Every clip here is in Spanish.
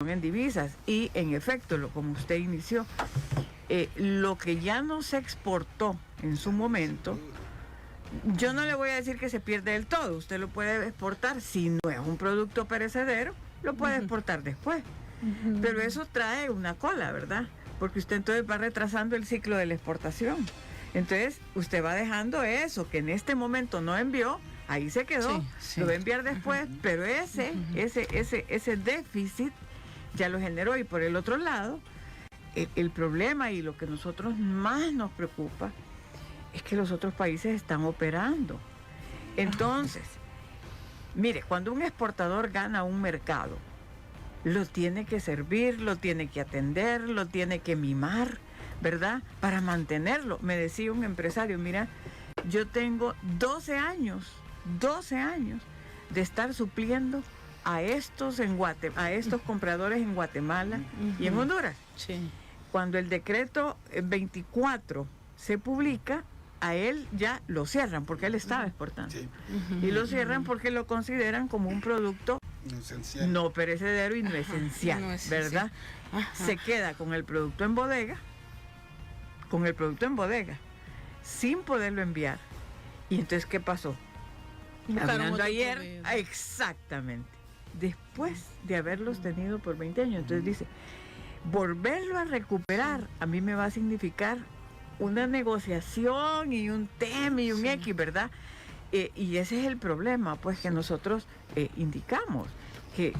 en divisas. Y en efecto, como usted inició, lo que ya no se exportó en su momento, yo no le voy a decir que se pierde del todo. Usted lo puede exportar, si no es un producto perecedero, lo puede exportar después. Pero eso trae una cola, ¿verdad? Porque usted entonces va retrasando el ciclo de la exportación. Entonces, usted va dejando eso que en este momento no envió, ahí se quedó, lo va a enviar después, pero ese déficit ya lo generó. Y por el otro lado, el problema y lo que a nosotros más nos preocupa es que los otros países están operando. Entonces, mire, cuando un exportador gana un mercado, lo tiene que servir, lo tiene que atender, lo tiene que mimar, ¿verdad? Para mantenerlo. Me decía un empresario, mira, yo tengo 12 años de estar supliendo a estos compradores en Guatemala y en Honduras. Sí. Cuando el decreto 24 se publica, a él ya lo cierran porque él estaba exportando. Sí. Y lo cierran porque lo consideran como un producto esencial, no perecedero y no esencial, no es ¿verdad? Se queda con el producto en bodega, sin poderlo enviar. Y entonces, ¿qué pasó? Hablando ayer, exactamente, después de haberlos tenido por 20 años, entonces dice, volverlo a recuperar a mí me va a significar una negociación y un tema y un X, ¿verdad? Y ese es el problema, pues, que nosotros indicamos, que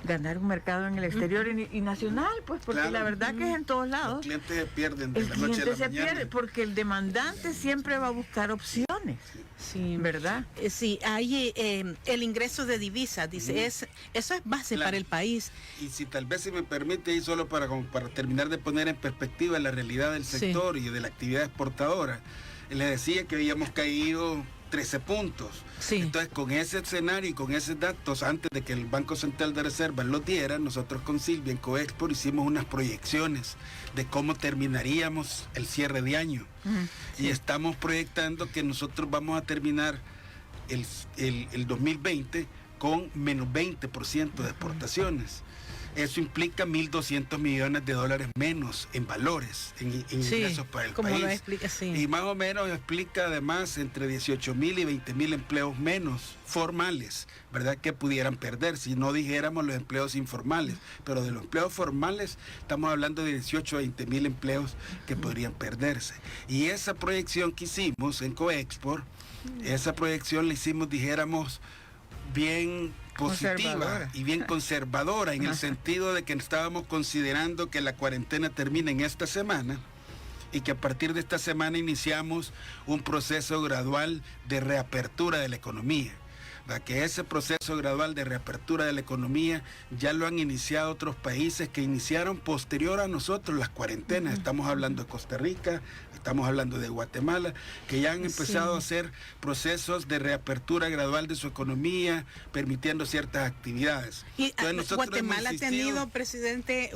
ganar un mercado en el exterior y nacional, pues, porque claro, la verdad que es en todos lados. Los clientes se pierden de la noche a la mañana. Pierde porque el demandante siempre va a buscar opciones, sí, ¿verdad? Sí, hay el ingreso de divisas, dice, eso es base para el país. Y si tal vez se me permite, y solo para terminar de poner en perspectiva la realidad del sector y de la actividad exportadora, les decía que habíamos caído 13 puntos. Sí. Entonces, con ese escenario y con esos datos, antes de que el Banco Central de Reserva los diera, nosotros con Silvia en Coexport hicimos unas proyecciones de cómo terminaríamos el cierre de año. Sí. Y estamos proyectando que nosotros vamos a terminar el 2020 con menos 20% de exportaciones. Eso implica $1.200 millones menos en valores, en ingresos para el país. Lo explica, sí. Y más o menos explica además entre 18.000 y 20.000 empleos menos formales, ¿verdad? Que pudieran perder, si no dijéramos los empleos informales. Pero de los empleos formales estamos hablando de 18 a 20.000 empleos que podrían perderse. Y esa proyección que hicimos en Coexport, esa proyección la hicimos, dijéramos, bien positiva y bien conservadora, en el sentido de que estábamos considerando que la cuarentena termina en esta semana y que a partir de esta semana iniciamos un proceso gradual de reapertura de la economía. Que ese proceso gradual de reapertura de la economía ya lo han iniciado otros países que iniciaron posterior a nosotros las cuarentenas. Estamos hablando de Costa Rica, estamos hablando de Guatemala, que ya han empezado a hacer procesos de reapertura gradual de su economía, permitiendo ciertas actividades. Y Guatemala ha tenido, presidente,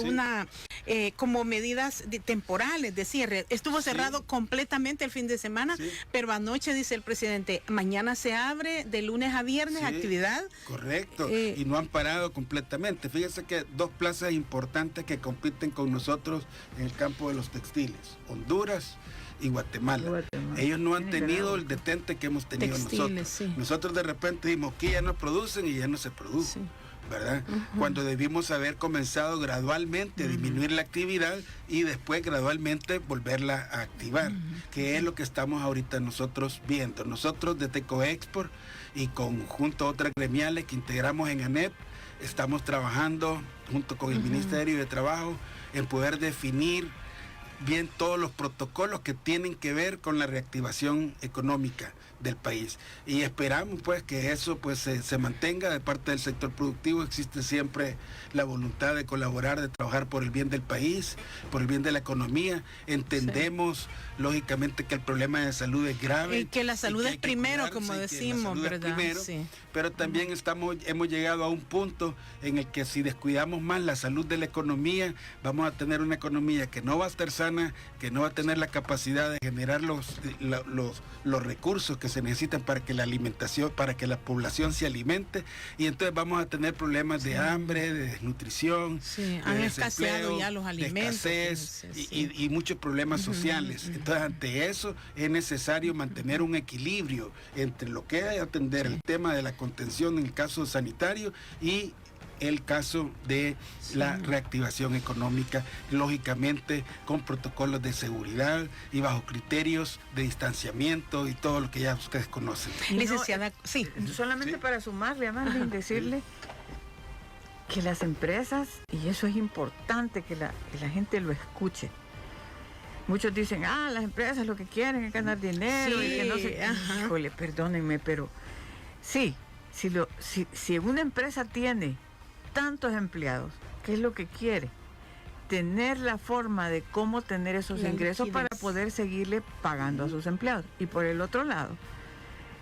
como medidas temporales de cierre. Estuvo cerrado completamente el fin de semana, pero anoche, dice el presidente, mañana se abre de lunes a viernes actividad. Correcto, y no han parado completamente. Fíjese que dos plazas importantes que compiten con nosotros en el campo de los textiles, Honduras y Guatemala. Ellos no han tenido el detente que hemos tenido nosotros. Sí. Nosotros de repente dijimos que ya no producen y ya no se produce. Sí. ¿Verdad? Cuando debimos haber comenzado gradualmente a disminuir la actividad y después gradualmente volverla a activar, que es lo que estamos ahorita nosotros viendo. Nosotros desde Coexport y junto a otras gremiales que integramos en ANEP, estamos trabajando junto con el Ministerio de Trabajo en poder definir bien todos los protocolos que tienen que ver con la reactivación económica del país, y esperamos pues que eso pues se mantenga de parte del sector productivo. Existe siempre la voluntad de colaborar, de trabajar por el bien del país, por el bien de la economía. Entendemos lógicamente que el problema de salud es grave y que la salud es primero, como decimos, ¿verdad? Primero, pero también hemos llegado a un punto en el que si descuidamos más la salud de la economía, vamos a tener una economía que no va a estar sana ciudadana que no va a tener la capacidad de generar los recursos que se necesitan para que la alimentación, para que la población se alimente, y entonces vamos a tener problemas de hambre, de desnutrición, han escaseado ya los alimentos, de escasez y muchos problemas sociales. Entonces, ante eso es necesario mantener un equilibrio entre lo que es atender el tema de la contención en el caso sanitario y el caso de la reactivación económica, lógicamente con protocolos de seguridad y bajo criterios de distanciamiento y todo lo que ya ustedes conocen. Licenciada, solamente para sumarle a Marlene, decirle que las empresas, y eso es importante que la gente lo escuche. Muchos dicen, las empresas lo que quieren es ganar dinero y que no sé. Híjole, perdónenme, pero sí, si una empresa tiene tantos empleados, ¿qué es lo que quiere? Tener la forma de cómo tener esos ingresos para poder seguirle pagando a sus empleados. Y por el otro lado,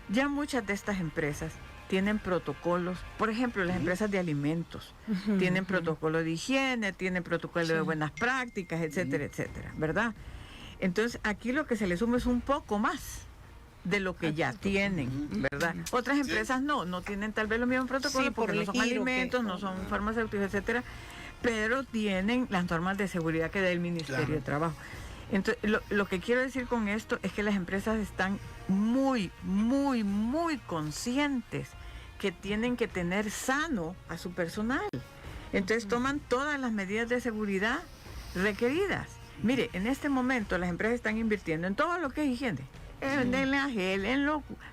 ya muchas de estas empresas tienen protocolos, por ejemplo, las empresas de alimentos, tienen protocolos de higiene, tienen protocolos de buenas prácticas, etcétera, etcétera, ¿verdad? Entonces, aquí lo que se le suma es un poco más de lo que ya tienen, ¿verdad? Otras empresas no tienen tal vez los mismos protocolos porque no son alimentos, no son farmacéuticos, etcétera, pero tienen las normas de seguridad que da el Ministerio de Trabajo. Entonces, lo que quiero decir con esto es que las empresas están muy, muy, muy conscientes que tienen que tener sano a su personal. Entonces, toman todas las medidas de seguridad requeridas. Mire, en este momento las empresas están invirtiendo en todo lo que es higiene. En la gel,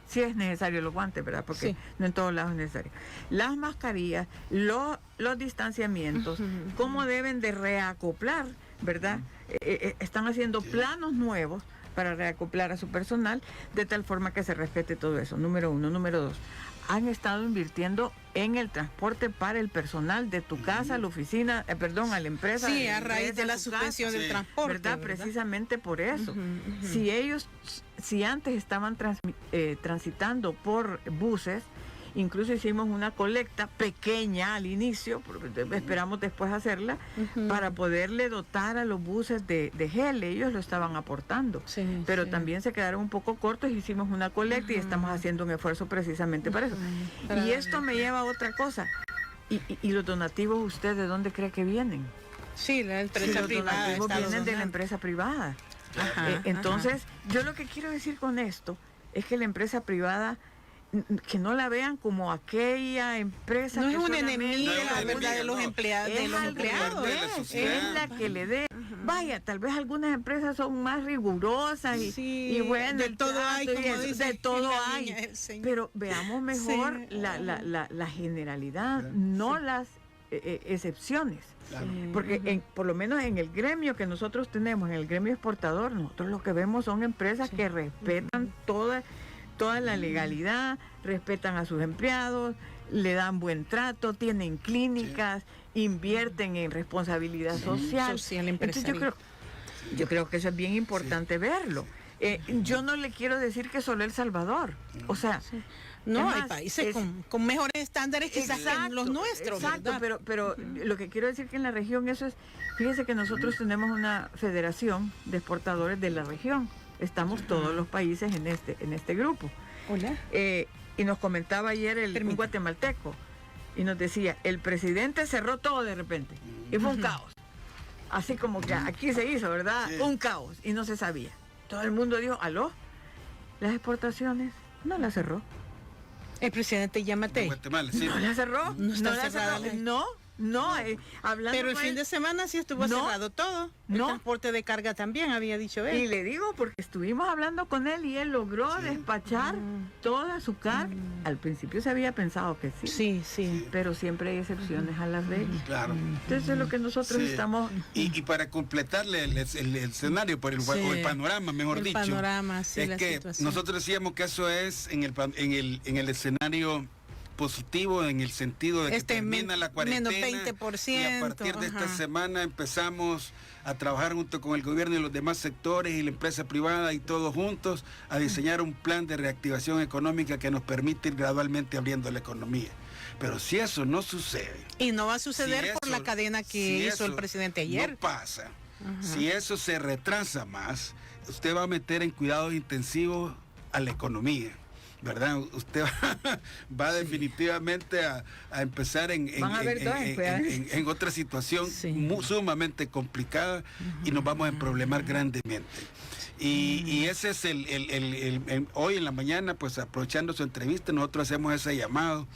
si es necesario los guantes, ¿verdad? Porque no en todos lados es necesario. Las mascarillas, los distanciamientos, cómo deben de reacoplar, ¿verdad? Están haciendo planos nuevos para reacoplar a su personal de tal forma que se respete todo eso. Número 1. Número 2. Han estado invirtiendo en el transporte para el personal de tu casa a la oficina, a la empresa. Sí, a raíz de la suspensión del transporte. ¿Verdad? Precisamente por eso. Si antes estaban transitando por buses, incluso hicimos una colecta pequeña al inicio, esperamos después hacerla, para poderle dotar a los buses de gel. Ellos lo estaban aportando, pero también se quedaron un poco cortos. Hicimos una colecta y estamos haciendo un esfuerzo precisamente para eso. Y esto me lleva a otra cosa. ¿Y los donativos usted de dónde cree que vienen? Sí, la empresa privada. Los donativos vienen de la empresa privada. Entonces, yo lo que quiero decir con esto es que la empresa privada, que no la vean como aquella empresa no que es una enemiga de los empleados, es la que le dé. Vaya, tal vez algunas empresas son más rigurosas y bueno, de todo hay, como dice, de todo hay, pero veamos mejor la generalidad, no las excepciones. Porque por lo menos en el gremio que nosotros tenemos, en el gremio exportador, nosotros lo que vemos son empresas que respetan toda la legalidad, respetan a sus empleados, le dan buen trato, tienen clínicas, invierten en responsabilidad social. Entonces yo creo que eso es bien importante verlo. Yo no le quiero decir que solo El Salvador, o sea, no, hay países con mejores estándares quizás que los nuestros. Exacto, pero lo que quiero decir que en la región eso es, fíjese que nosotros tenemos una federación de exportadores de la región. Estamos todos los países en este grupo. Hola. Y nos comentaba ayer un guatemalteco y nos decía, el presidente cerró todo de repente y fue un caos. Así como que aquí se hizo, ¿verdad? Sí. Un caos y no se sabía. Todo el mundo dijo, ¿aló? Las exportaciones no las cerró. El presidente Yamatei. Guatemala, no la cerró. No, hablando. Pero el fin de semana sí estuvo cerrado todo. El transporte de carga también había dicho él. Y le digo porque estuvimos hablando con él y él logró despachar toda su carga. Al principio se había pensado que sí. Sí. Pero siempre hay excepciones a las reglas. Claro. Entonces es lo que nosotros estamos. Y para completarle el escenario, o el panorama, mejor dicho. Panorama, es que nosotros decíamos que eso es en el escenario positivo, en el sentido de que termina la cuarentena, menos 20%, y a partir de esta semana empezamos a trabajar junto con el gobierno y los demás sectores y la empresa privada y todos juntos a diseñar un plan de reactivación económica que nos permite ir gradualmente abriendo la economía. Pero si eso no sucede, y no va a suceder por la cadena que hizo el presidente ayer, no pasa. Si eso se retrasa más, usted va a meter en cuidados intensivos a la economía, ¿verdad? Usted va definitivamente a empezar en otra situación sumamente complicada y nos vamos a emproblemar grandemente. Y ese es hoy en la mañana, pues aprovechando su entrevista, nosotros hacemos ese llamado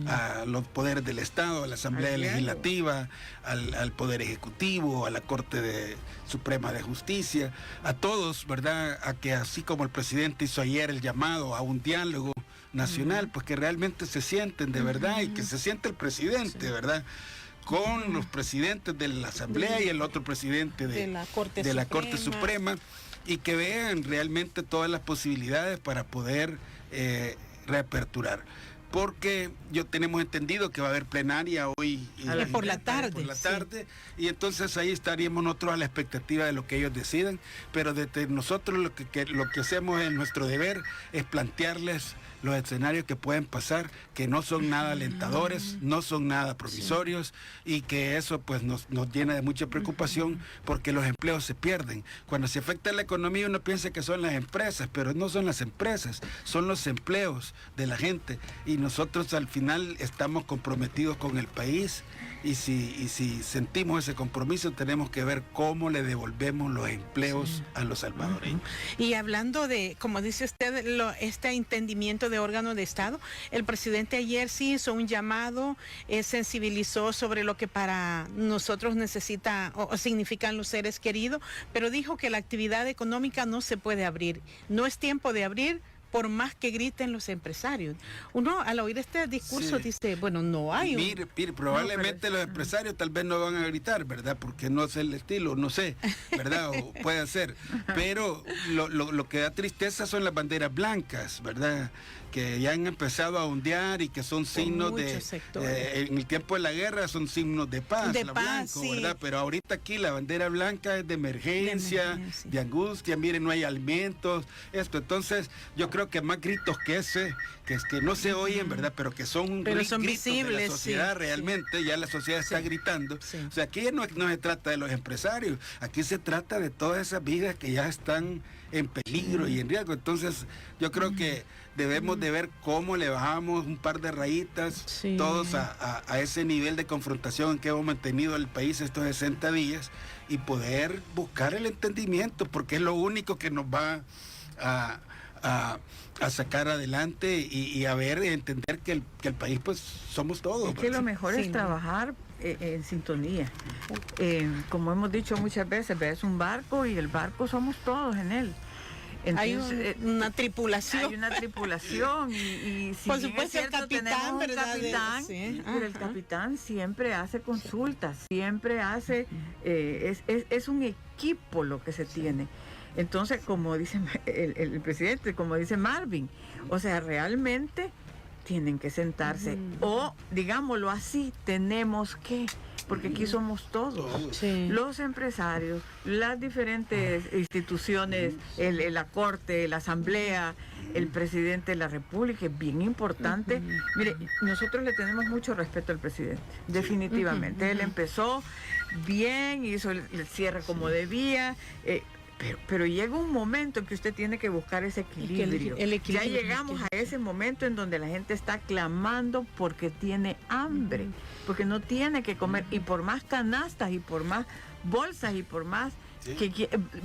a los poderes del Estado, a la Asamblea Legislativa, al Poder Ejecutivo, a la Corte Suprema de Justicia, a todos, ¿verdad? A que así como el presidente hizo ayer el llamado a un diálogo nacional, pues que realmente se sienten de verdad y que se siente el presidente, ¿verdad? Con los presidentes de la Asamblea y el otro presidente de la Corte Suprema, y que vean realmente todas las posibilidades para poder reaperturar. Porque tenemos entendido que va a haber plenaria hoy por la tarde, y entonces ahí estaríamos nosotros a la expectativa de lo que ellos decidan, pero desde nosotros lo que hacemos en nuestro deber es plantearles los escenarios que pueden pasar, que no son nada alentadores, no son nada provisorios, y que eso pues nos llena de mucha preocupación, porque los empleos se pierden. Cuando se afecta la economía uno piensa que son las empresas, pero no son las empresas, son los empleos de la gente, y nosotros al final estamos comprometidos con el país, y si sentimos ese compromiso tenemos que ver cómo le devolvemos los empleos a los salvadoreños. Y hablando de, como dice usted, este entendimiento de órgano de Estado, el presidente ayer sí hizo un llamado, sensibilizó sobre lo que para nosotros necesita o significan los seres queridos, pero dijo que la actividad económica no se puede abrir, no es tiempo de abrir por más que griten los empresarios. Uno al oír este discurso dice, bueno, no hay un... Mire, probablemente los empresarios tal vez no van a gritar, ¿verdad? Porque no es el estilo, no sé, ¿verdad? O puede ser. Pero lo que da tristeza son las banderas blancas, ¿verdad? Que ya han empezado a ondear y que son signos en el tiempo de la guerra son signos de paz, blanco, ¿verdad? Pero ahorita aquí la bandera blanca es de emergencia, de angustia, miren, no hay alimentos, esto. Entonces, yo creo que más gritos que ese, que no se oyen, ¿verdad? Pero que son gritos visibles, de la sociedad realmente, ya la sociedad está gritando. O sea, aquí no se trata de los empresarios, aquí se trata de todas esas vidas que ya están en peligro y en riesgo. Entonces, yo creo que debemos de ver cómo le bajamos un par de rayitas todos a ese nivel de confrontación que hemos mantenido el país estos 60 días y poder buscar el entendimiento, porque es lo único que nos va a sacar adelante y a ver, entender que el país pues somos todos. Es que lo mejor es trabajar en sintonía. Como hemos dicho muchas veces, ves un barco y el barco somos todos en él. Entonces, hay una tripulación. Hay una tripulación y si por supuesto es cierto, el capitán, ¿verdad? Pero el capitán siempre hace consultas, siempre hace, es un equipo lo que se tiene. Entonces, como dice el presidente, como dice Marvin, o sea, realmente tienen que sentarse, o digámoslo así, tenemos que, porque aquí somos todos, los empresarios, las diferentes instituciones, la Corte, la Asamblea, el presidente de la República, es bien importante. Mire, nosotros le tenemos mucho respeto al presidente, definitivamente. Él empezó bien, hizo el cierre como debía, pero llega un momento en que usted tiene que buscar ese equilibrio. Ya llegamos a ese momento en donde la gente está clamando porque tiene hambre, porque no tiene que comer, y por más canastas y por más bolsas y por más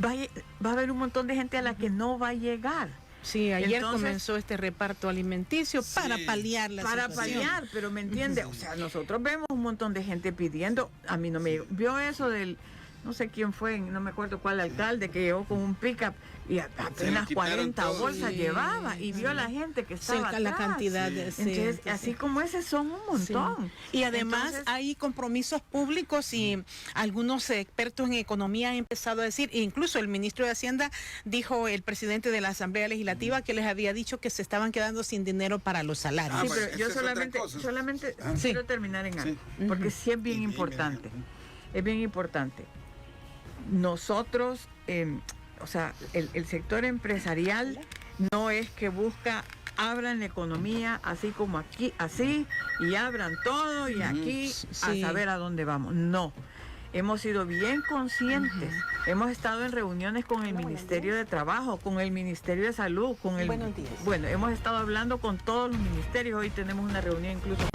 va a haber un montón de gente a la que no va a llegar. Sí, ayer comenzó este reparto alimenticio para paliar la situación. Para paliar, pero ¿me entiende? O sea, nosotros vemos un montón de gente pidiendo, a mí no me vio eso del... No sé quién fue, no me acuerdo cuál alcalde, que llegó con un pick-up y apenas 40 bolsas llevaba y vio a la gente que estaba atrás. La cantidad de... Entonces, así como ese son un montón. Y además hay compromisos públicos y algunos expertos en economía han empezado a decir, incluso el ministro de Hacienda dijo, el presidente de la Asamblea Legislativa, que les había dicho que se estaban quedando sin dinero para los salarios. Sí, pero yo solamente quiero terminar en algo, porque sí es bien importante. Es bien importante. Nosotros, o sea, el sector empresarial no es que busca, abran la economía así como aquí, así, y abran todo y aquí a saber a dónde vamos. No. hemos sido bien conscientes. Hemos estado en reuniones con el Ministerio de Trabajo, con el Ministerio de Salud, con el... Buenos días. Bueno, hemos estado hablando con todos los ministerios. Hoy tenemos una reunión incluso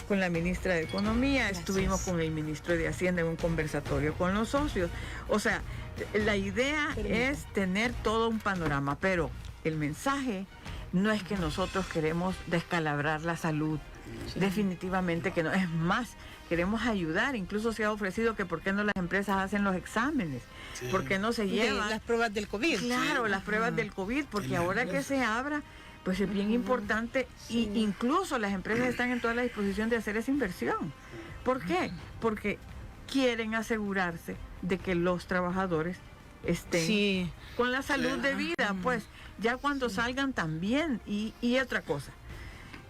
con la ministra de Economía. Gracias. Estuvimos con el ministro de Hacienda en un conversatorio con los socios. O sea, la idea es tener todo un panorama, pero el mensaje no es que nosotros queremos descalabrar la salud. Sí. Definitivamente que no. Es más, queremos ayudar. Incluso se ha ofrecido que por qué no las empresas hacen los exámenes, sí. por qué no se llevan las pruebas del COVID. Claro, sí. las pruebas del COVID, porque ahora que se abra, pues es bien importante, sí. Y incluso las empresas están en toda la disposición de hacer esa inversión. ¿Por qué? Porque quieren asegurarse de que los trabajadores estén sí. con la salud debida, pues ya cuando salgan también. Y otra cosa,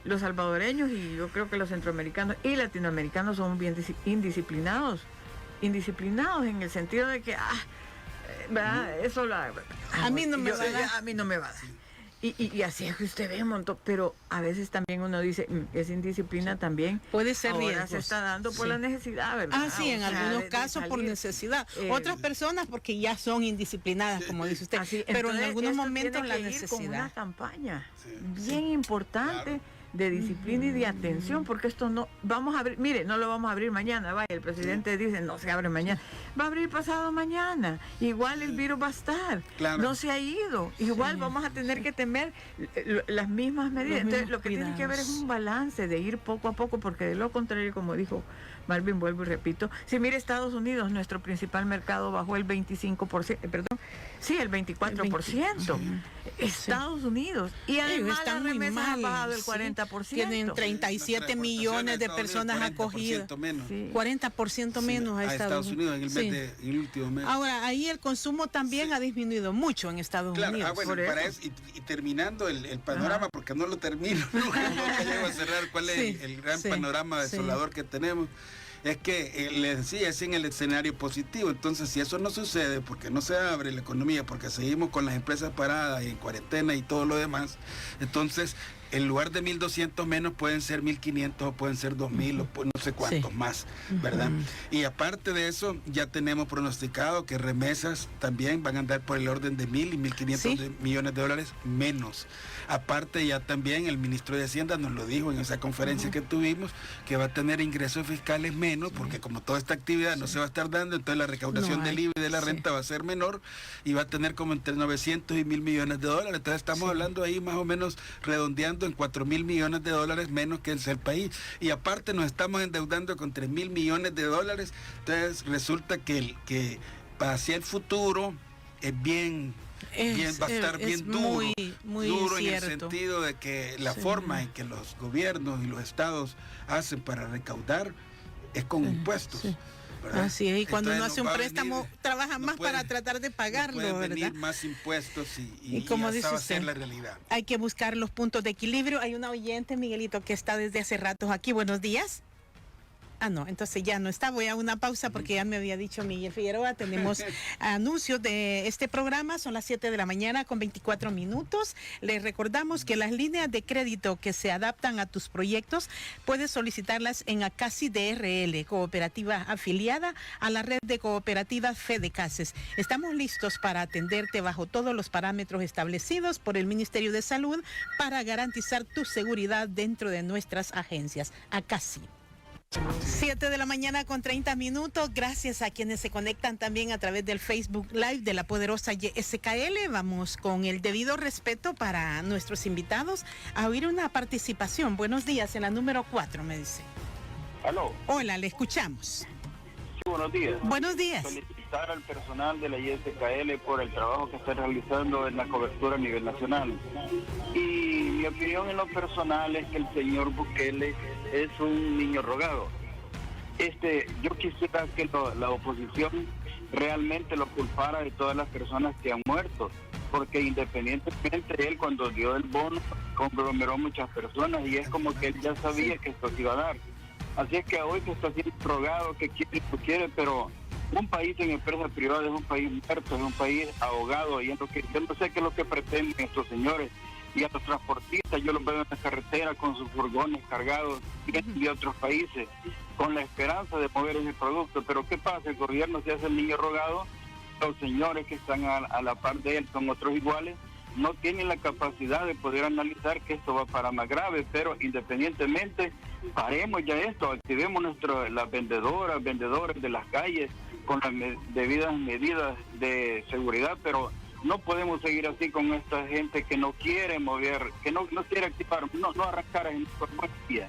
los salvadoreños y yo creo que los centroamericanos y latinoamericanos son bien indisciplinados en el sentido de que eso a mí no me va a dar. A mí no me va a dar. Y así es que usted ve un montón, pero a veces también uno dice, es indisciplina también. Puede ser ahora riesgos. Se está dando por la necesidad, ¿verdad? Ah, sí, en algunos casos por necesidad. Otras personas porque ya son indisciplinadas, como dice usted. Así, pero en algunos momentos la necesidad. Con una campaña bien importante. Claro. De disciplina y de atención, porque esto no vamos a abrir, mire, no lo vamos a abrir mañana, vaya, el presidente dice no se abre mañana, va a abrir pasado mañana, igual el virus va a estar, claro. No se ha ido, igual vamos a tener que temer las mismas medidas. Entonces lo que tiene que haber es un balance de ir poco a poco, porque de lo contrario, como dijo Marvin, vuelvo y repito, si mire Estados Unidos, nuestro principal mercado bajó el 25%, el 24%. Estados Unidos. Y además las remesas han bajado el 40%. Tienen 37 millones de personas acogidas. 40% menos a Estados Unidos en el último mes. Ahora, ahí el consumo también ha disminuido mucho en Estados Unidos. Bueno, para eso, y terminando el panorama, porque no lo termino, nunca llego a cerrar cuál es el gran panorama desolador que tenemos. Es que, les decía, es en el escenario positivo. Entonces, si eso no sucede, porque no se abre la economía, porque seguimos con las empresas paradas y en cuarentena y todo lo demás, entonces, en lugar de 1.200 menos, pueden ser 1.500 o pueden ser 2.000 o no sé cuántos más, ¿verdad? Y aparte de eso, ya tenemos pronosticado que remesas también van a andar por el orden de 1.000 y 1.500 millones de dólares menos. Aparte, ya también el ministro de Hacienda nos lo dijo en esa conferencia que tuvimos, que va a tener ingresos fiscales menos, porque como toda esta actividad no se va a estar dando, entonces la recaudación del IVA y de la renta va a ser menor y va a tener como entre 900 y 1.000 millones de dólares. Entonces estamos hablando ahí más o menos redondeando en 4.000 millones de dólares menos que el país. Y aparte nos estamos endeudando con 3.000 millones de dólares. Entonces resulta que hacia el futuro es va a estar bien duro, muy duro cierto. En el sentido de que la forma en que los gobiernos y los estados hacen para recaudar es con impuestos. Así es, y cuando uno hace un préstamo, trabaja más para tratar de pagarlo, ¿verdad? venir más impuestos y como dice va a usted, ser la realidad. Hay que buscar los puntos de equilibrio. Hay una oyente, Miguelito, que está desde hace ratos aquí. Buenos días. No, entonces ya no está. Voy a una pausa porque ya me había dicho Miguel Figueroa. Tenemos anuncios de este programa. Son las 7 de la mañana con 24 minutos. Les recordamos que las líneas de crédito que se adaptan a tus proyectos puedes solicitarlas en Acasi DRL, cooperativa afiliada a la red de cooperativas Fedecases. Estamos listos para atenderte bajo todos los parámetros establecidos por el Ministerio de Salud para garantizar tu seguridad dentro de nuestras agencias. Acasi. 7 de la mañana con 30 minutos. Gracias a quienes se conectan también a través del Facebook Live de la poderosa YSKL. Vamos con el debido respeto para nuestros invitados a oír una participación. Buenos días, en la número 4 me dice. ¿Aló? Hola, le escuchamos. Sí, buenos días. Buenos días. Felicitar al personal de la YSKL por el trabajo que está realizando en la cobertura a nivel nacional. Y mi opinión en lo personal es que el señor Bukele es un niño rogado. Yo quisiera que la oposición realmente lo culpara de todas las personas que han muerto, porque independientemente él cuando dio el bono conglomeró muchas personas y es como que él ya sabía que esto se iba a dar. Así es que hoy que está siendo rogado, que quiere, pero un país en empresa privada es un país muerto, es un país ahogado, y es lo que yo no sé qué es lo que pretenden estos señores. y a los transportistas yo los veo en la carretera con sus furgones cargados de otros países, con la esperanza de mover ese producto. Pero ¿qué pasa? El gobierno se hace el niño rogado, los señores que están a la par de él son otros iguales, no tienen la capacidad de poder analizar que esto va para más grave. Pero independientemente, paremos ya esto, activemos las vendedores de las calles con las debidas medidas de seguridad, pero no podemos seguir así con esta gente que no quiere mover, que no quiere activar, no arrancar en información.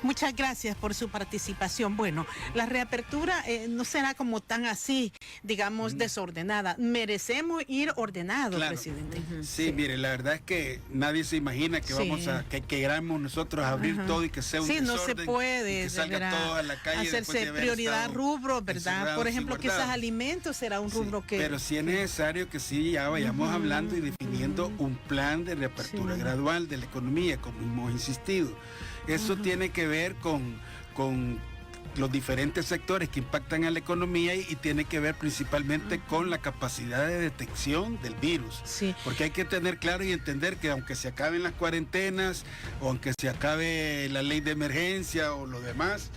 Muchas gracias por su participación. Bueno, la reapertura no será como tan así, digamos, desordenada. Merecemos ir ordenados, claro, presidente. Sí, mire, la verdad es que nadie se imagina que vamos a, que queramos nosotros abrir todo y que sea un desorden. No se puede, que salga todo a la calle, hacerse prioridad rubro, ¿verdad? Por ejemplo, quizás alimentos será un rubro que... Pero sí es necesario que sí ya vayamos hablando y definiendo un plan de reapertura gradual de la economía, como hemos insistido. Eso tiene que ver con los diferentes sectores que impactan a la economía y tiene que ver principalmente con la capacidad de detección del virus. Sí. Porque hay que tener claro y entender que aunque se acaben las cuarentenas o aunque se acabe la ley de emergencia o lo demás,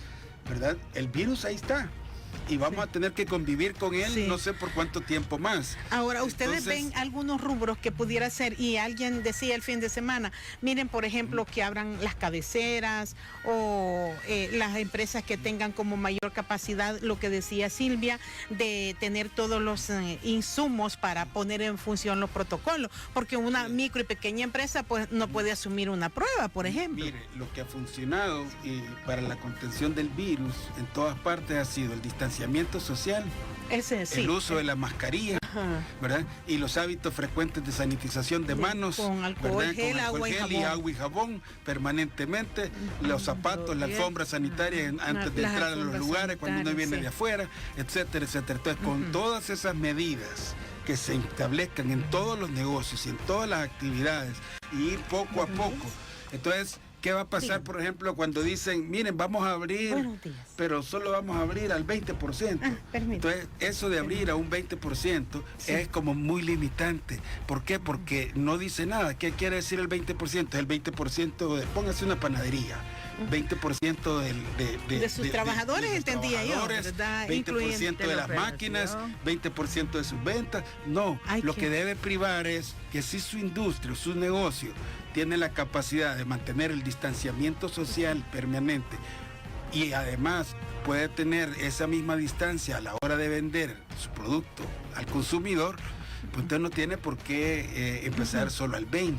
¿verdad? El virus ahí está. Y vamos a tener que convivir con él no sé por cuánto tiempo más. Ahora, ustedes ven algunos rubros que pudiera ser, y alguien decía el fin de semana, miren, por ejemplo, que abran las cabeceras o las empresas que tengan como mayor capacidad, lo que decía Silvia, de tener todos los insumos para poner en función los protocolos, porque una micro y pequeña empresa pues no puede asumir una prueba, por ejemplo. Mire, lo que ha funcionado para la contención del virus en todas partes ha sido el distanciamiento social, el uso de la mascarilla, ¿verdad? Y los hábitos frecuentes de sanitización de manos, con alcohol, gel, agua y jabón permanentemente, los zapatos, la alfombra sanitaria antes de entrar a los lugares, cuando uno viene de afuera, etcétera, etcétera. Entonces, con todas esas medidas que se establezcan en todos los negocios y en todas las actividades, y ir poco a poco, entonces... ¿Qué va a pasar, por ejemplo, cuando dicen, miren, vamos a abrir, pero solo vamos a abrir al 20%? Entonces, eso de abrir a un 20% es como muy limitante. ¿Por qué? Porque no dice nada. ¿Qué quiere decir el 20%? El 20% póngase una panadería. 20% de sus trabajadores, entendía yo, ¿verdad? 20% de las máquinas, 20% de sus ventas. No, lo que debe privar es que si su industria o su negocio tiene la capacidad de mantener el distanciamiento social permanente y además puede tener esa misma distancia a la hora de vender su producto al consumidor, pues usted no tiene por qué empezar solo al 20%.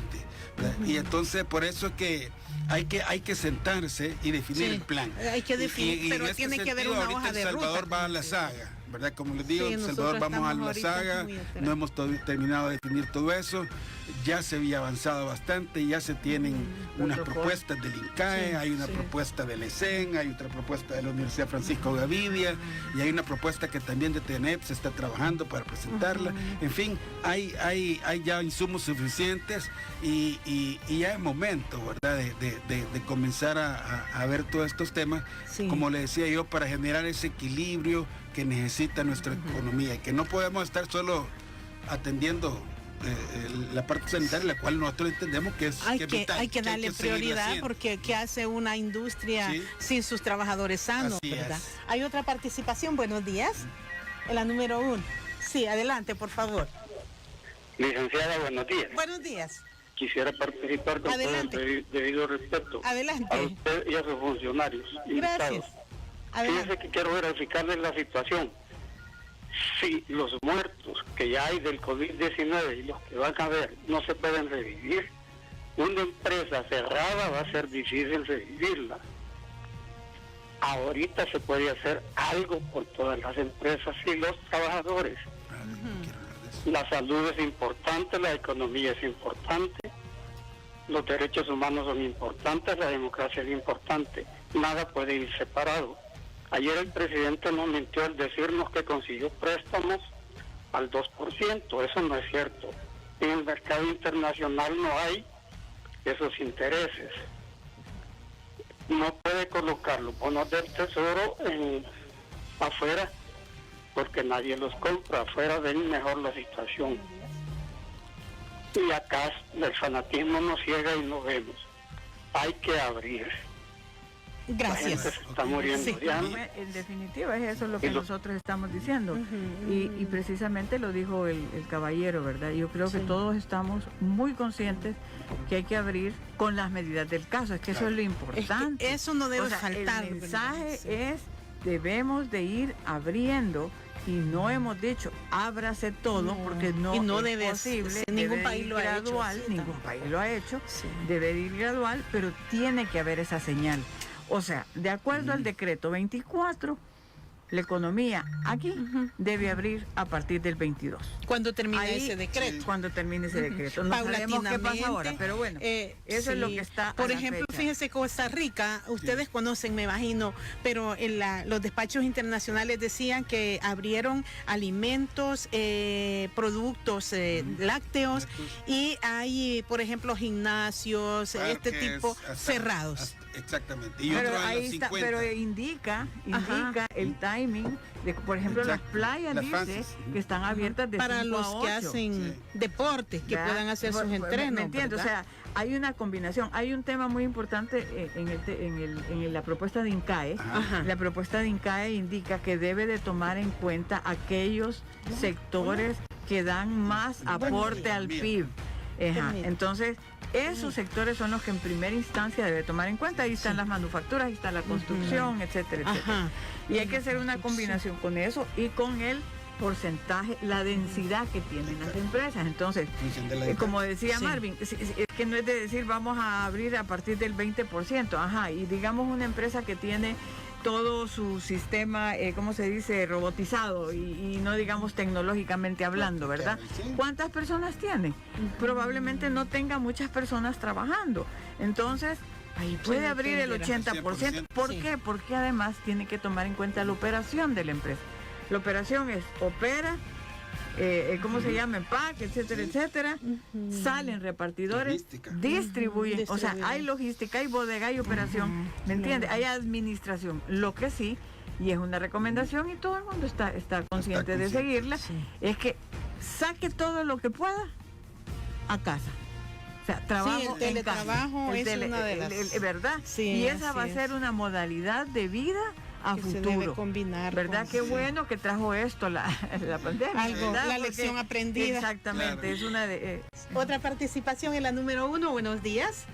Y entonces por eso es que hay que sentarse y definir el plan. Hay que definir, pero tiene que haber una hoja de ruta. El Salvador va a la saga, ¿verdad? Como les digo, El Salvador vamos a la saga, no hemos terminado de definir todo eso, ya se había avanzado bastante, ya se tienen unas propuestas del INCAE, hay una propuesta del ESEN, hay otra propuesta de la Universidad Francisco Gavidia, y hay una propuesta que también de TENEP se está trabajando para presentarla. En fin, hay ya insumos suficientes y ya es momento, ¿verdad?, de comenzar a ver todos estos temas, como le decía yo, para generar ese equilibrio que necesita nuestra economía y que no podemos estar solo atendiendo la parte sanitaria, la cual nosotros entendemos que es vital. Hay que darle prioridad, porque ¿qué hace una industria sin sus trabajadores sanos? ¿Verdad? Hay otra participación. Buenos días. La número 1. Sí, adelante, por favor. Licenciada, buenos días. Buenos días. Quisiera participar con todo el debido respeto a usted y a sus funcionarios. Gracias. Fíjese que quiero verificarles la situación. Si los muertos que ya hay del COVID-19 y los que van a haber no se pueden revivir, una empresa cerrada va a ser difícil revivirla. Ahorita se puede hacer algo por todas las empresas y los trabajadores. La salud es importante, la economía es importante, los derechos humanos son importantes, la democracia es importante. Nada puede ir separado. Ayer el presidente nos mintió al decirnos que consiguió préstamos al 2%. Eso no es cierto. En el mercado internacional no hay esos intereses. No puede colocar los bonos del tesoro afuera porque nadie los compra. Afuera ven mejor la situación. Y acá el fanatismo nos ciega y no vemos. Hay que abrir. Gracias. La gente se está muriendo de hambre. En definitiva, es eso lo que nosotros estamos diciendo. Y precisamente lo dijo el caballero, ¿verdad? Yo creo que todos estamos muy conscientes que hay que abrir con las medidas del caso. Es que eso es lo importante. Es que eso no debe faltar. El mensaje es, debemos de ir abriendo. Y no hemos dicho, ábrase todo, porque no, no es posible. Ningún país lo ha hecho. Ningún país lo ha hecho. Debe de ir gradual, pero tiene que haber esa señal. O sea, de acuerdo al decreto 24, la economía aquí debe abrir a partir del 22. Cuando termine ese decreto. Cuando termine ese decreto. No sabemos qué pasa ahora, pero bueno, eso es lo que está. Por ejemplo, fíjense, Costa Rica, ustedes conocen, me imagino, pero los despachos internacionales decían que abrieron alimentos, productos lácteos, y hay, por ejemplo, gimnasios, este tipo, cerrados. Exactamente. Y pero ahí está, pero indica el timing de, por ejemplo, las playas dice que están abiertas de para 5 los a 8. Que hacen deportes, que puedan hacer sus entrenos. ¿Me entiendes? O sea, hay una combinación. Hay un tema muy importante en la propuesta de INCAE. La propuesta de INCAE indica que debe de tomar en cuenta aquellos sectores que dan más aporte al PIB. Entonces, esos sectores son los que en primera instancia debe tomar en cuenta. Ahí están las manufacturas, ahí está la construcción, etcétera, etcétera. Y hay que hacer una combinación con eso y con el porcentaje, la densidad que tienen las empresas. Entonces, como decía Marvin, es que no es de decir vamos a abrir a partir del 20%. Y digamos una empresa que tiene todo su sistema, ¿cómo se dice?, robotizado y no digamos tecnológicamente hablando, ¿verdad? ¿Cuántas personas tiene? Probablemente no tenga muchas personas trabajando. Entonces, ahí puede abrir el 80%. ¿Por qué? Porque además tiene que tomar en cuenta la operación de la empresa. La operación es opera, ¿cómo se llama? Empaque, etcétera, etcétera. Salen repartidores, distribuyen. O sea, hay logística, hay bodega, hay operación, ¿me entiende? Hay administración. Lo que sí, y es una recomendación y todo el mundo está consciente de seguirla, es que saque todo lo que pueda a casa. O sea, trabajo el teletrabajo en casa. Es una de las... ¿Verdad? Sí, y esa va a ser una modalidad de vida a que futuro. Se debe combinar. ¿Verdad? Qué bueno que trajo esto la pandemia. La lección aprendida. Exactamente, es una de... Otra participación en la número 1. Buenos días.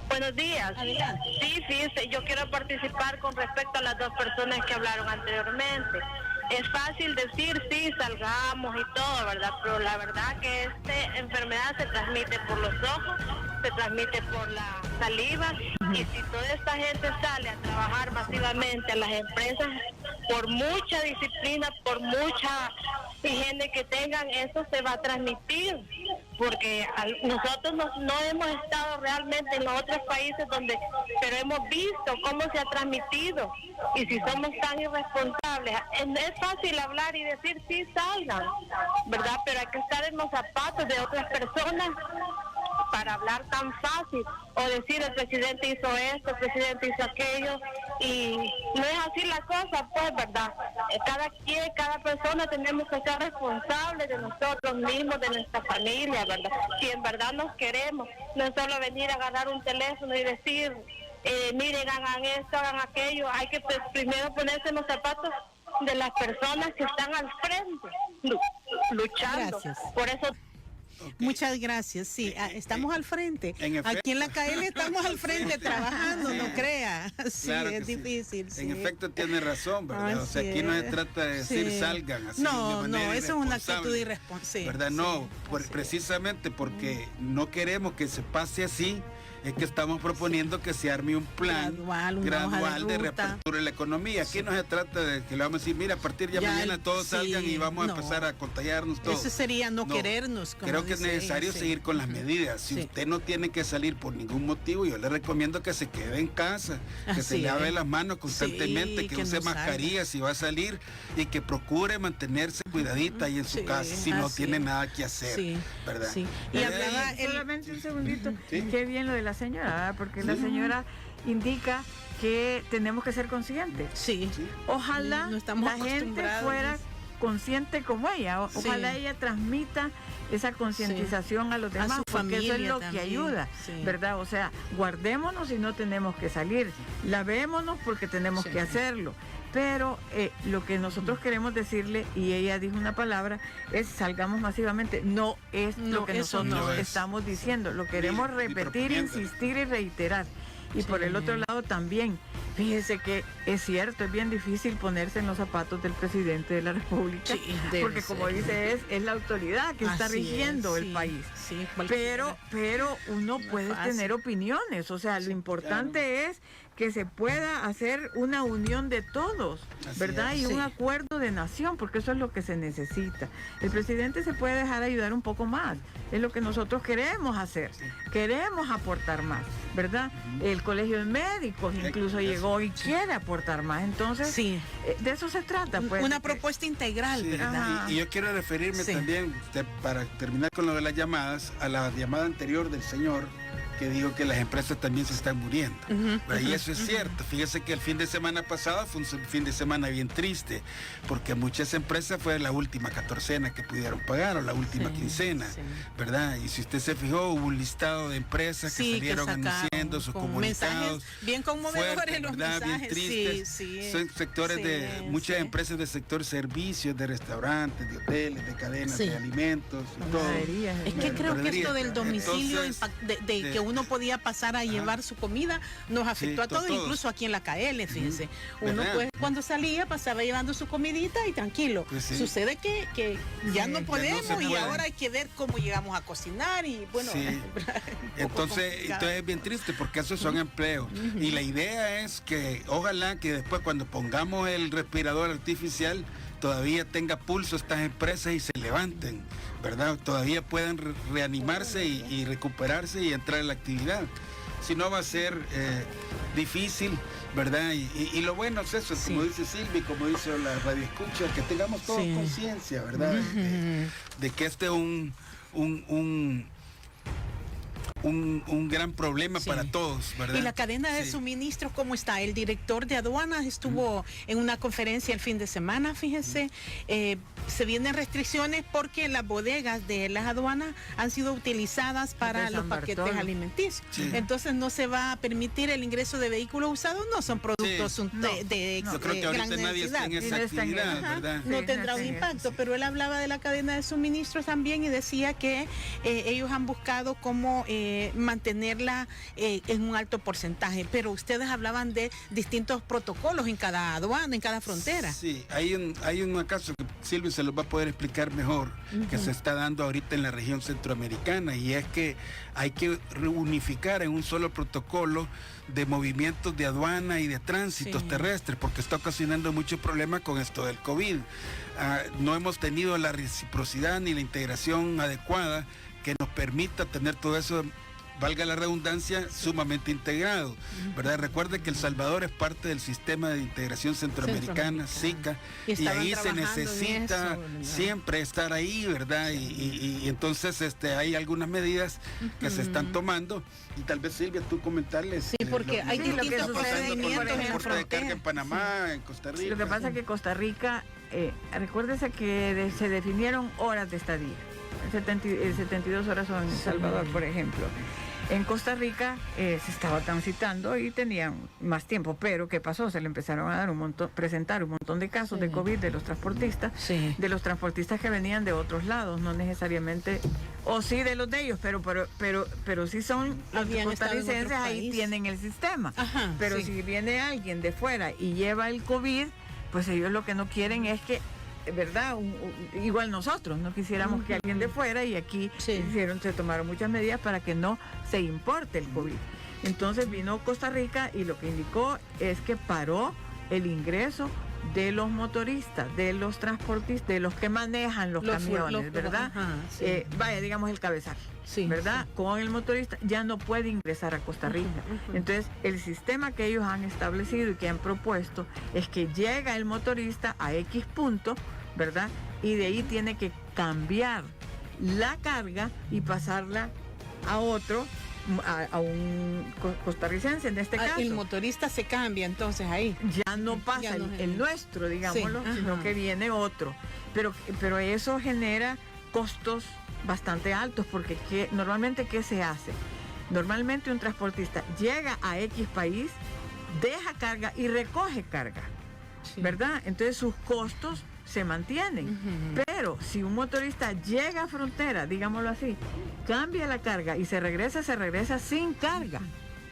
Buenos días. Adelante. Sí, fíjese, yo quiero participar con respecto a las dos personas que hablaron anteriormente. Es fácil decir, sí, salgamos y todo, ¿verdad? Pero la verdad que esta enfermedad se transmite por los ojos, se transmite por la saliva, y si toda esta gente sale a trabajar masivamente a las empresas, por mucha disciplina, por mucha higiene que tengan, eso se va a transmitir, porque nosotros no hemos estado realmente en los otros países pero hemos visto cómo se ha transmitido, y si somos tan irresponsables, es fácil hablar y decir sí, salgan, ¿verdad? Pero hay que estar en los zapatos de otras personas para hablar tan fácil, o decir el presidente hizo esto, el presidente hizo aquello, y no es así la cosa, pues, ¿verdad? Cada persona tenemos que ser responsables de nosotros mismos, de nuestra familia, ¿verdad? Si en verdad nos queremos, no es solo venir a agarrar un teléfono y decir, miren, hagan esto, hagan aquello. Hay que primero ponerse en los zapatos de las personas que están al frente, luchando. Gracias. Por eso... Muchas gracias. Sí, estamos al frente. Aquí en la KL estamos al frente trabajando, no crea. Sí, claro, es difícil. En efecto tiene razón, ¿verdad? O sea, aquí no se trata de decir salgan así. No, eso es una actitud irresponsable. ¿Verdad? No, precisamente porque no queremos que se pase así. Es que estamos proponiendo que se arme un plan gradual de reapertura de la economía. Aquí no se trata de que le vamos a decir, mira, a partir de mañana todos salgan y vamos a empezar a contagiarnos todos. Eso sería no querernos. Creo que es necesario seguir con las medidas. Si usted no tiene que salir por ningún motivo, yo le recomiendo que se quede en casa, que se lave las manos constantemente, que use mascarilla si va a salir, y que procure mantenerse cuidadita ahí en su casa si no tiene nada que hacer, ¿verdad? Sí. Y hablaba solamente un segundito, qué bien lo de la señora, porque la señora indica que tenemos que ser conscientes. Sí. Ojalá no estamos la gente fuera consciente como ella. Ojalá ella transmita esa concientización a los demás, porque eso es lo que ayuda, ¿verdad? O sea, guardémonos y no tenemos que salir, lavémonos porque tenemos que hacerlo. Pero lo que nosotros queremos decirle, y ella dijo una palabra, es salgamos masivamente. No es lo que nosotros estamos diciendo. Lo queremos repetir, insistir y reiterar. Y por el otro lado también, fíjese que es cierto, es bien difícil ponerse en los zapatos del presidente de la República, porque como dice, es la autoridad que está rigiendo el país. Pero uno puede tener opiniones, o sea, lo importante es que se pueda hacer una unión de todos, ¿verdad? Y un acuerdo de nación, porque eso es lo que se necesita. El presidente se puede dejar ayudar un poco más, es lo que nosotros queremos hacer, queremos aportar más, ¿verdad? El Colegio de Médicos incluso llegó y quiere aportar más, entonces de eso se trata. Pues, una propuesta integral, ¿verdad? Y yo quiero referirme también, para terminar con lo de las llamadas, a la llamada anterior del señor, que dijo que las empresas también se están muriendo. Y eso es cierto. Fíjese que el fin de semana pasado fue un fin de semana bien triste, porque muchas empresas fue la última catorcena que pudieron pagar, o la última quincena, ¿verdad? Y si usted se fijó, hubo un listado de empresas que salieron anunciando sus comunicados. Bien conmovedores los mensajes. Bien tristes. Son sectores de muchas empresas del sector servicios, de restaurantes, de hoteles, de cadenas de alimentos y todo. Es que creo que esto del domicilio, de que uno podía pasar a llevar su comida, nos afectó a todos, incluso aquí en la KL, fíjense. Uno pues cuando salía pasaba llevando su comidita y tranquilo. Sucede que ya no podemos y ahora hay que ver cómo llegamos a cocinar y bueno. Entonces es bien triste porque esos son empleos. Y la idea es que ojalá que después cuando pongamos el respirador artificial todavía tenga pulso estas empresas y se levanten, ¿verdad? Todavía puedan reanimarse y recuperarse y entrar en la actividad. Si no va a ser difícil, ¿verdad? Y lo bueno es eso, como dice Silvia, como dice la radio escucha, que tengamos todos conciencia, ¿verdad? De que este es un gran problema para todos, ¿verdad? Y la cadena de suministros, ¿cómo está? El director de aduanas estuvo en una conferencia el fin de semana, fíjense. Se vienen restricciones porque las bodegas de las aduanas han sido utilizadas para los paquetes alimenticios. Entonces no se va a permitir el ingreso de vehículos usados, no son productos de yo creo que ahorita gran nadie está en esa actividad, ¿verdad? No tendrá un impacto, pero él hablaba de la cadena de suministros también y decía que ellos han buscado cómo mantenerla en un alto porcentaje, pero ustedes hablaban de distintos protocolos en cada aduana, en cada frontera. Sí, hay un caso que Silvia se lo va a poder explicar mejor, que se está dando ahorita en la región centroamericana, y es que hay que reunificar en un solo protocolo de movimientos de aduana y de tránsitos terrestres, porque está ocasionando muchos problemas con esto del COVID. No hemos tenido la reciprocidad ni la integración adecuada que nos permita tener todo eso, valga la redundancia, sumamente integrado, ¿verdad? Recuerde que El Salvador es parte del sistema de integración centroamericana, SICA, y ahí se necesita siempre estar ahí, ¿verdad? Y entonces hay algunas medidas que se están tomando, y tal vez Silvia, tú comentarles. Sí, porque hay distintos procedimientos en la frontera. En Panamá, en Costa Rica. Lo que pasa es que Costa Rica, recuérdese que se definieron horas de estadía. 72 horas son en El Salvador, por ejemplo. En Costa Rica se estaba transitando y tenían más tiempo, pero ¿qué pasó? Se le empezaron a dar presentar un montón de casos de COVID de los transportistas, que venían de otros lados, no necesariamente, o sí de los de ellos, pero sí son los costarricenses, ahí tienen el sistema. Pero si viene alguien de fuera y lleva el COVID, pues ellos lo que no quieren es que, ¿verdad? Igual nosotros no quisiéramos que alguien de fuera, y aquí se tomaron muchas medidas para que no se importe el COVID. Entonces vino Costa Rica y lo que indicó es que paró el ingreso de los motoristas, de los transportistas, de los que manejan los camiones, ¿verdad? Digamos el cabezal, ¿verdad? Con el motorista ya no puede ingresar a Costa Rica. Entonces, el sistema que ellos han establecido y que han propuesto es que llega el motorista a X punto, ¿verdad? Y de ahí tiene que cambiar la carga y pasarla a otro a un costarricense en este caso. El motorista se cambia entonces ahí. Ya no pasa Ya no el nuestro, digámoslo, sí, sino que viene otro. Pero eso genera costos bastante altos, porque normalmente, ¿qué se hace? Normalmente un transportista llega a X país, deja carga y recoge carga, ¿verdad? Entonces sus costos se mantienen. Pero si un motorista llega a frontera, digámoslo así, cambia la carga y se regresa sin carga,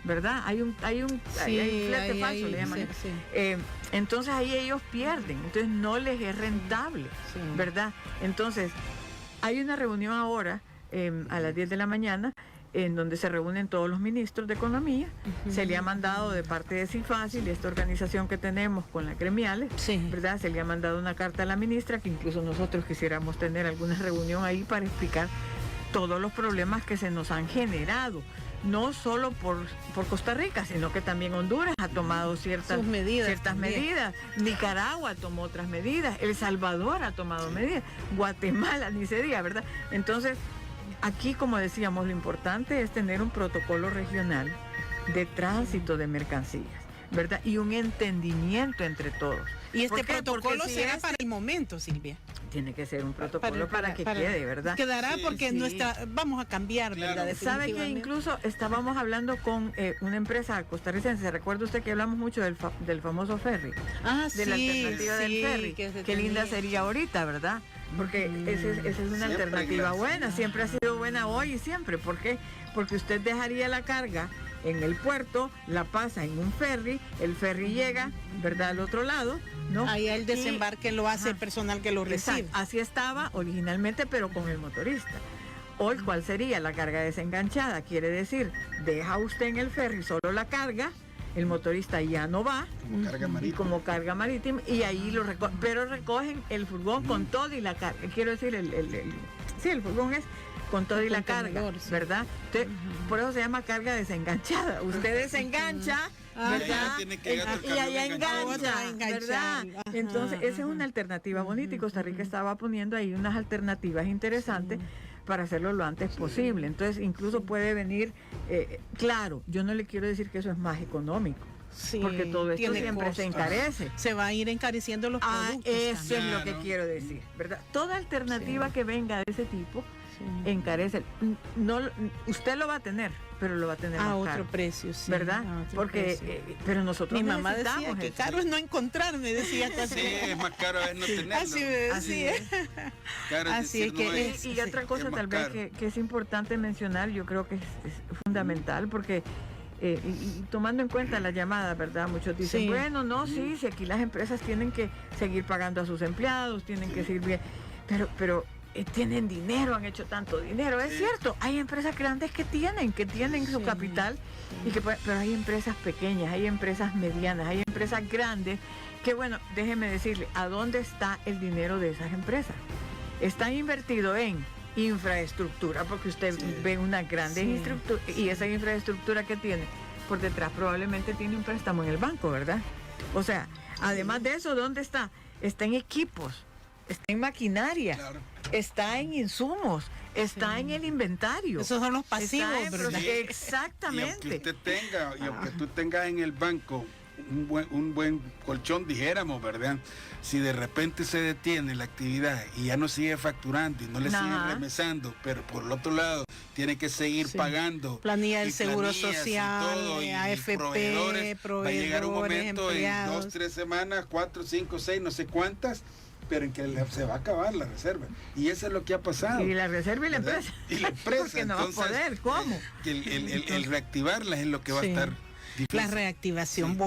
¿verdad? Hay un flete falso, le llaman. Entonces ahí ellos pierden, entonces no les es rentable, ¿verdad? Entonces hay una reunión ahora a las 10 de la mañana en donde se reúnen todos los ministros de Economía. Se le ha mandado de parte de CIFACIL, esta organización que tenemos con las gremiales, ¿verdad? Se le ha mandado una carta a la ministra, que incluso nosotros quisiéramos tener alguna reunión ahí para explicar todos los problemas que se nos han generado, no solo por Costa Rica, sino que también Honduras ha tomado ciertas medidas, Nicaragua tomó otras medidas, El Salvador ha tomado medidas, Guatemala ni se diga, ¿verdad? Entonces, aquí, como decíamos, lo importante es tener un protocolo regional de tránsito de mercancías, ¿verdad? Y un entendimiento entre todos. Y este protocolo será para el momento, Silvia. Tiene que ser un protocolo para que quede, ¿verdad? Quedará porque vamos a cambiar, claro, ¿verdad? ¿Sabe que incluso estábamos hablando con una empresa costarricense? ¿Recuerda usted que hablamos mucho del famoso ferry? De la alternativa del ferry. Qué linda sería ahorita, ¿verdad? Porque esa es una alternativa buena, siempre ha sido buena hoy y siempre. ¿Por qué? Porque usted dejaría la carga en el puerto, la pasa en un ferry, el ferry llega, ¿verdad?, al otro lado, ¿no? Ahí el desembarque lo hace el personal que lo recibe. Exacto. Así estaba originalmente, pero con el motorista. Hoy, ¿cuál sería la carga desenganchada? Quiere decir, deja usted en el ferry solo la carga, el motorista ya no va, como carga marítima, y ahí lo recogen, pero recogen el furgón con todo y la carga. Quiero decir, el furgón es con todo y la carga, ¿verdad? Entonces, por eso se llama carga desenganchada. Usted desengancha, ¿verdad? Y allá engancha, ¿verdad? Entonces, esa es una alternativa bonita, y Costa Rica estaba poniendo ahí unas alternativas interesantes para hacerlo lo antes posible. Entonces, incluso puede venir, claro, yo no le quiero decir que eso es más económico, porque todo esto siempre se encarece. Se va a ir encareciendo los productos. Eso es lo que quiero decir, ¿verdad? Toda alternativa que venga de ese tipo encarece. No, usted lo va a tener, pero lo va a tener a más otro caro, precio, ¿verdad? Porque pero nosotros mi mamá decía que caro es no encontrarme, decía casi. Sí, es más caro es no tenerlo. Así me decía. Así es que y otra cosa tal vez que es importante mencionar, yo creo que es fundamental, porque y tomando en cuenta la llamada, ¿verdad? Muchos dicen, bueno, no, si aquí las empresas tienen que seguir pagando a sus empleados, tienen que seguir bien, pero tienen dinero, han hecho tanto dinero. Es cierto, hay empresas grandes que tienen su capital, pero hay empresas pequeñas, hay empresas medianas, hay empresas grandes que, bueno, déjeme decirle, ¿a dónde está el dinero de esas empresas? Está invertido en infraestructura, porque usted ve una grande infraestructura, y esa infraestructura que tiene por detrás probablemente tiene un préstamo en el banco, ¿verdad? O sea, además de eso, ¿dónde está? Está en equipos, está en maquinaria, está en insumos, está en el inventario. Esos son los pasivos, ¿verdad? Exactamente. Y aunque tú tengas en el banco un buen colchón, dijéramos, ¿verdad? Si de repente se detiene la actividad y ya no sigue facturando y no le siguen remesando, pero por el otro lado tiene que seguir pagando planilla del Seguro Social, AFP, proveedores, va a llegar un momento empleados. en 2, 3 semanas, 4, 5, 6, no sé cuántas, pero en que se va a acabar la reserva. Y eso es lo que ha pasado. Y la reserva y la empresa. Y la empresa. Porque no va a poder, ¿cómo? El reactivarla es lo que va a estar difícil. La reactivación.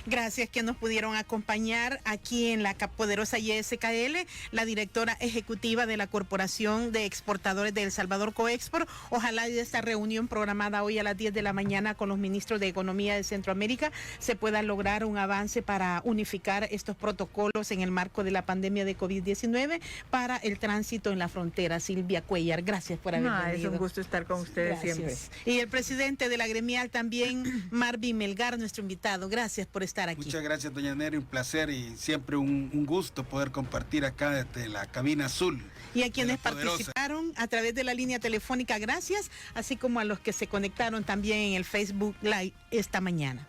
Gracias que nos pudieron acompañar aquí en la poderosa YSKL, la directora ejecutiva de la Corporación de Exportadores de El Salvador, Coexport. Ojalá de esta reunión programada hoy a las 10 de la mañana con los ministros de Economía de Centroamérica se pueda lograr un avance para unificar estos protocolos en el marco de la pandemia de COVID-19 para el tránsito en la frontera. Silvia Cuellar, gracias por haber venido. Es un gusto estar con ustedes siempre. Y el presidente de la gremial también, Marvin Freddy Melgar, nuestro invitado. Gracias por estar aquí. Muchas gracias, doña Nery, un placer y siempre un gusto poder compartir acá desde la cabina azul. Y a quienes participaron a través de la línea telefónica, gracias, así como a los que se conectaron también en el Facebook Live esta mañana.